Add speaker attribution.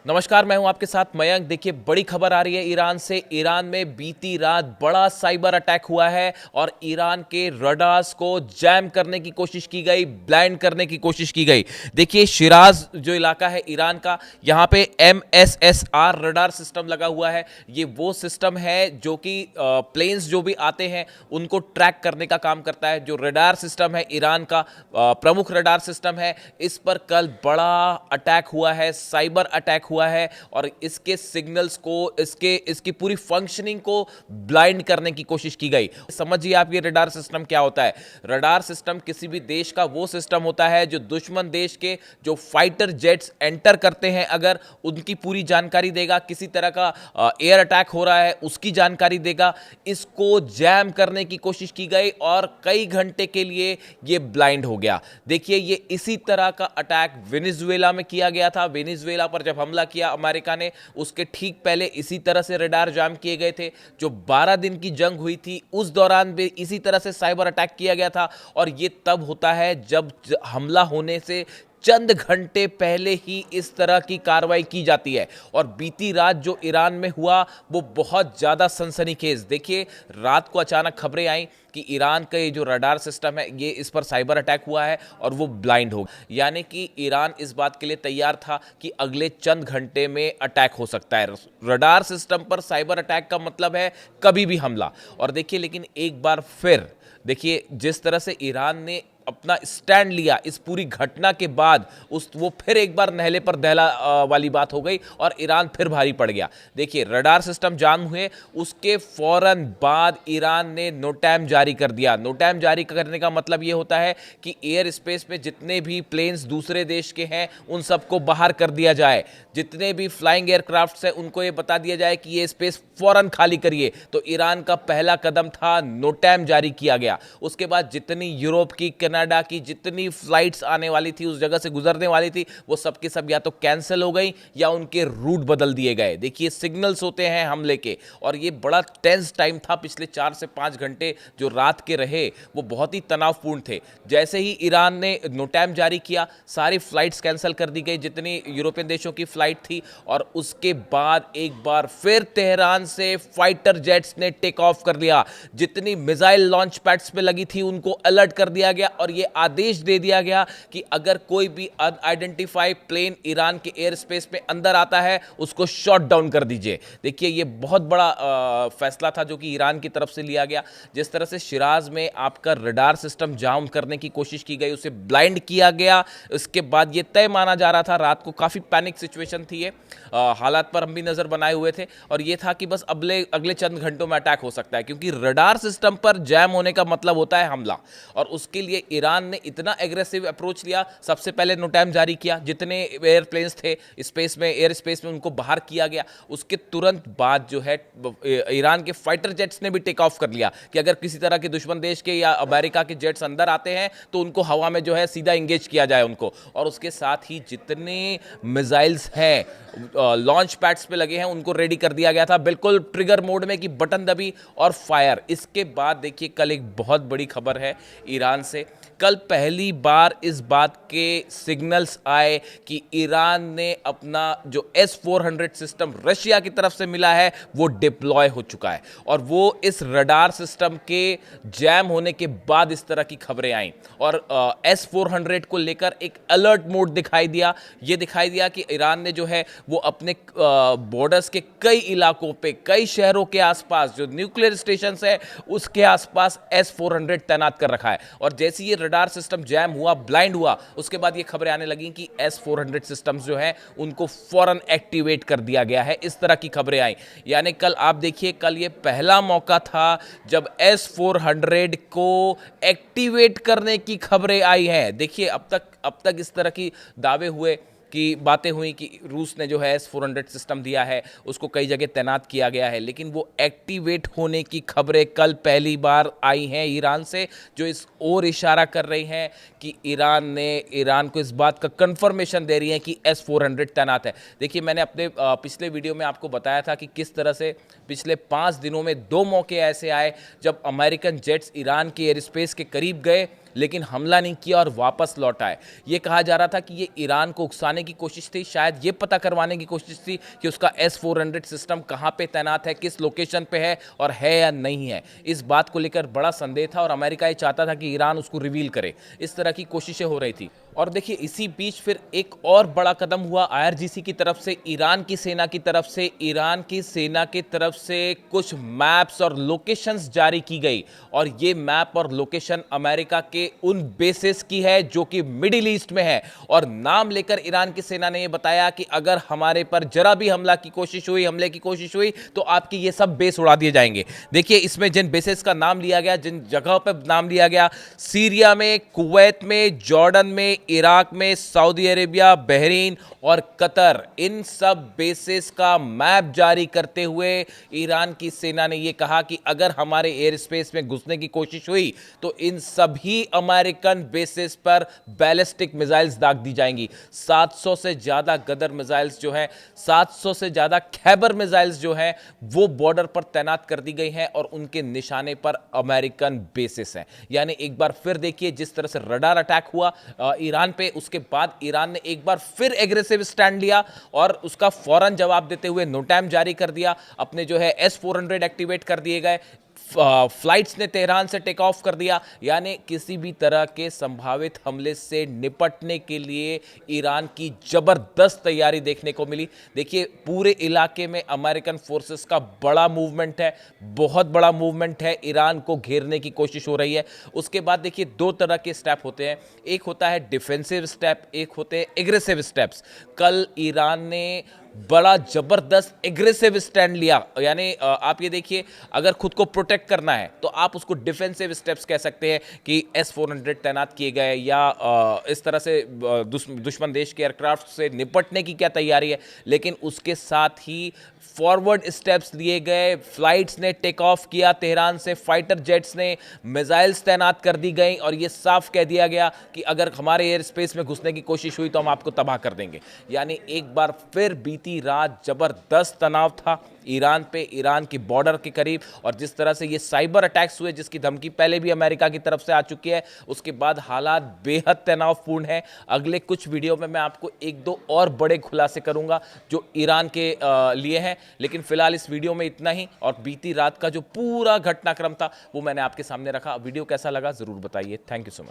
Speaker 1: नमस्कार, मैं हूं आपके साथ मयंक। देखिए, बड़ी खबर आ रही है ईरान से। ईरान में बीती रात बड़ा साइबर अटैक हुआ है और ईरान के रडार्स को जैम करने की कोशिश की गई, ब्लाइंड करने की कोशिश की गई। देखिए, शिराज जो इलाका है ईरान का, यहां पे MSSR रडार सिस्टम लगा हुआ है। ये वो सिस्टम है जो कि प्लेन्स जो भी आते हैं उनको ट्रैक करने का काम करता है। जो रडार सिस्टम है ईरान का, प्रमुख रडार सिस्टम है, इस पर कल बड़ा अटैक हुआ है, साइबर अटैक हुआ है और इसके सिग्नल्स को, इसकी पूरी फंक्शनिंग को ब्लाइंड करने की कोशिश की गई। समझिए आप, ये रडार सिस्टम क्या होता है। रडार सिस्टम किसी भी देश का वो सिस्टम होता है जो दुश्मन देश के जो फाइटर जेट्स एंटर करते हैं, अगर उनकी पूरी जानकारी देगा। किसी तरह का एयर अटैक हो रहा है उसकी जानकारी देगा। इसको जैम करने की कोशिश की गई और कई घंटे के लिए ये ब्लाइंड हो गया। देखिए, ये इसी तरह का अटैक वेनेजुएला में किया गया था। वेनेजुएला पर जब हमला किया अमेरिका ने, उसके ठीक पहले इसी तरह से रडार जाम किए गए थे। जो 12 दिन की जंग हुई थी उस दौरान भी इसी तरह से साइबर अटैक किया गया था। और ये तब होता है जब हमला होने से चंद घंटे पहले ही इस तरह की कार्रवाई की जाती है। और बीती रात जो ईरान में हुआ वो बहुत ज्यादा सनसनीखेज। देखिए, रात को अचानक खबरें आई कि ईरान का ये जो रडार सिस्टम है, ये इस पर साइबर अटैक हुआ है और वो ब्लाइंड हो गया। यानी कि ईरान इस बात के लिए तैयार था कि अगले चंद घंटे में अटैक हो सकता है। रडार सिस्टम पर साइबर अटैक का मतलब है कभी भी हमला। और देखिए, लेकिन एक बार फिर देखिए, जिस तरह से ईरान ने अपना स्टैंड लिया इस पूरी घटना के बाद, वो फिर एक बार नहले पर दहला वाली बात हो गई और ईरान फिर भारी पड़ गया। देखिए, रडार सिस्टम जाम हुए, उसके फौरन बाद ईरान ने नोटैम जारी कर दिया। नोटैम जारी करने का मतलब यह होता है कि एयर स्पेस में जितने भी प्लेन्स दूसरे देश के हैं उन सबको बाहर कर दिया जाए। जितने भी फ्लाइंग एयरक्राफ्ट्स हैं उनको ये बता दिया जाए कि ये स्पेस फौरन खाली करिए। तो ईरान का पहला कदम था, नोटैम जारी किया गया। उसके बाद जितनी यूरोप की, कनाडा की जितनी फ्लाइट्स आने वाली थी, उस जगह से गुजरने वाली थी, वो सबके सब या तो कैंसिल हो गई या उनके रूट बदल दिए गए। देखिए, सिग्नल्स होते हैं हमले के और ये बड़ा टेंस टाइम था। पिछले 4 से 5 घंटे जो रात के रहे वो बहुत ही तनावपूर्ण थे। जैसे ही ईरान ने नोटैम जारी किया, सारी फ्लाइट्स कैंसिल कर दी गई जितनी यूरोपियन देशों की फ्लाइट थी। और उसके बाद एक बार फिर तेहरान से फाइटर जेट्स ने टेक ऑफ कर लिया। जितनी मिसाइल लॉन्च पैड्स पे लगी थी उनको अलर्ट कर दिया गया और यह आदेश दे दिया गया कि अगर कोई भी अनआइडेंटिफाइड प्लेन ईरान के एयर स्पेस में अंदर आता है उसको शॉट डाउन कर दीजिए। देखिए, यह बहुत बड़ा फैसला था जो कि ईरान की तरफ से लिया गया। जिस तरह से शिराज में आपका रडार सिस्टम जाम करने की कोशिश की गई, उसे ब्लाइंड किया गया, उसके बाद यह तय माना जा रहा था। रात को काफी पैनिक सिचुएशन थी। ये हालात पर हम भी नजर बनाए हुए थे और यह था कि बस अगले चंद घंटों में अटैक हो सकता है, क्योंकि रडार सिस्टम पर जैम होने का मतलब होता है हमला। और उसके लिए ईरान ने इतना एग्रेसिव अप्रोच लिया। सबसे पहले नोटैम जारी किया, जितने एयरप्लेन्स थे स्पेस में, एयर स्पेस में, उनको बाहर किया गया। उसके तुरंत बाद जो है ईरान के फाइटर जेट्स ने भी टेक ऑफ कर लिया कि अगर किसी तरह के दुश्मन देश के या अमेरिका के जेट्स अंदर आते हैं तो उनको हवा में जो है सीधा इंगेज किया जाए उनको। और उसके साथ ही जितने मिसाइल्स हैं लॉन्च पैड्स पे लगे हैं उनको रेडी कर दिया गया था, बिल्कुल ट्रिगर मोड में, कि बटन दबी और फायर। इसके बाद देखिए, कल एक बहुत बड़ी खबर है ईरान से। कल पहली बार इस बात के सिग्नल्स आए कि ईरान ने अपना जो S-400 सिस्टम रशिया की तरफ से मिला है वो डिप्लॉय हो चुका है। और वो इस रडार सिस्टम के जैम होने के बाद इस तरह की खबरें आई। और S-400 को लेकर एक अलर्ट मोड दिखाई दिया। ये दिखाई दिया कि ईरान ने जो है वो अपने बॉर्डर्स के कई इलाकों पे, कई शहरों के आसपास जो न्यूक्लियर स्टेशन है उसके आसपास S-400 तैनात कर रखा है। और जैसे ये रडार सिस्टम जैम हुआ, ब्लाइंड हुआ, उसके बाद ये खबरें आने लगी कि S-400 सिस्टम्स जो हैं उनको फौरन एक्टिवेट कर दिया गया है। इस तरह की खबरें आई। यानी कल आप देखिए, कल ये पहला मौका था जब S-400 को एक्टिवेट करने की खबरें आई हैं। देखिए, अब तक इस तरह की दावे हुए कि बातें हुई कि रूस ने जो है S-400 सिस्टम दिया है, उसको कई जगह तैनात किया गया है, लेकिन वो एक्टिवेट होने की खबरें कल पहली बार आई हैं ईरान से, जो इस ओर इशारा कर रही हैं कि ईरान को इस बात का कंफर्मेशन दे रही है कि S-400 तैनात है। देखिए, मैंने अपने पिछले वीडियो में आपको बताया था कि किस तरह से पिछले 5 दिनों में 2 मौके ऐसे आए जब अमेरिकन जेट्स ईरान के एयर स्पेस के करीब गए लेकिन हमला नहीं किया और वापस लौट आए। ये कहा जा रहा था कि ये ईरान को उकसाने की कोशिश थी, शायद ये पता करवाने की कोशिश थी कि उसका S-400 सिस्टम कहाँ पे तैनात है, किस लोकेशन पे है और है या नहीं है। इस बात को लेकर बड़ा संदेह था और अमेरिका ये चाहता था कि ईरान उसको रिवील करे। इस तरह की कोशिशें हो रही थी। और देखिए इसी बीच फिर एक और बड़ा कदम हुआ IRGC की तरफ से, ईरान की सेना की तरफ से। ईरान की सेना की तरफ से कुछ मैप्स और लोकेशंस जारी की गई और ये मैप और लोकेशन अमेरिका के उन बेसेस की है जो कि मिडिल ईस्ट में है। और नाम लेकर ईरान की सेना ने यह बताया कि अगर हमारे पर जरा भी हमले की कोशिश हुई तो आपके ये सब बेस उड़ा दिए जाएंगे। देखिए इसमें जिन बेसेस का नाम लिया गया, जिन जगह पर नाम लिया गया, सीरिया में, कुवैत में, जॉर्डन में, इराक में, सऊदी अरेबिया, बहरीन और कतर, इन सब बेसेस का मैप जारी करते हुए ईरान की सेना ने यह कहा कि अगर हमारे एयर स्पेस में घुसने की कोशिश हुई तो इन सभी अमेरिकन बेसेस पर बैलिस्टिक मिसाइल्स दाग दी जाएंगी। 700 से ज्यादा गदर मिसाइल्स जो है, 700 से ज्यादा खैबर मिसाइल्स जो है वो बॉर्डर पर तैनात कर दी गई हैं और उनके निशाने पर अमेरिकन बेसिस हैं। यानी एक बार फिर देखिए जिस तरह से रडार अटैक हुआ ईरान पे, उसके बाद ईरान ने एक बार फिर एग्रेसिव स्टैंड लिया और उसका फौरन जवाब देते हुए नोटैम जारी कर दिया। अपने जो है S-400 एक्टिवेट कर दिए गए, फ्लाइट्स ने तेहरान से टेक ऑफ कर दिया। यानी किसी भी तरह के संभावित हमले से निपटने के लिए ईरान की जबरदस्त तैयारी देखने को मिली। देखिए पूरे इलाके में अमेरिकन फोर्सेस का बड़ा मूवमेंट है, बहुत बड़ा मूवमेंट है, ईरान को घेरने की कोशिश हो रही है। उसके बाद देखिए दो तरह के स्टेप होते हैं, एक होता है डिफेंसिव स्टेप, एक होते हैं एग्रेसिव स्टेप्स। कल ईरान ने बड़ा जबरदस्त एग्रेसिव स्टैंड लिया। यानी आप ये देखिए अगर खुद को प्रोटेक्ट करना है तो आप उसको डिफेंसिव स्टेप्स कह सकते हैं कि S-400 तैनात किए गए या इस तरह से दुश्मन देश के एयरक्राफ्ट से निपटने की क्या तैयारी है। लेकिन उसके साथ ही फॉरवर्ड स्टेप्स लिए गए, फ्लाइट्स ने टेक ऑफ किया तेहरान से, फाइटर जेट्स ने, मिसाइल्स तैनात कर दी गई और यह साफ कह दिया गया कि अगर हमारे एयर स्पेस में घुसने की कोशिश हुई तो हम आपको तबाह कर देंगे। यानी एक बार फिर बीती रात जबरदस्त तनाव था ईरान पे, ईरान की बॉर्डर के करीब। और जिस तरह से ये साइबर अटैक्स हुए जिसकी धमकी पहले भी अमेरिका की तरफ से आ चुकी है, उसके बाद हालात बेहद तनावपूर्ण है। अगले कुछ वीडियो में मैं आपको एक दो और बड़े खुलासे करूंगा जो ईरान के लिए हैं, लेकिन फिलहाल इस वीडियो में इतना ही। और बीती रात का जो पूरा घटनाक्रम था वो मैंने आपके सामने रखा। वीडियो कैसा लगा जरूर बताइए। Thank you so much.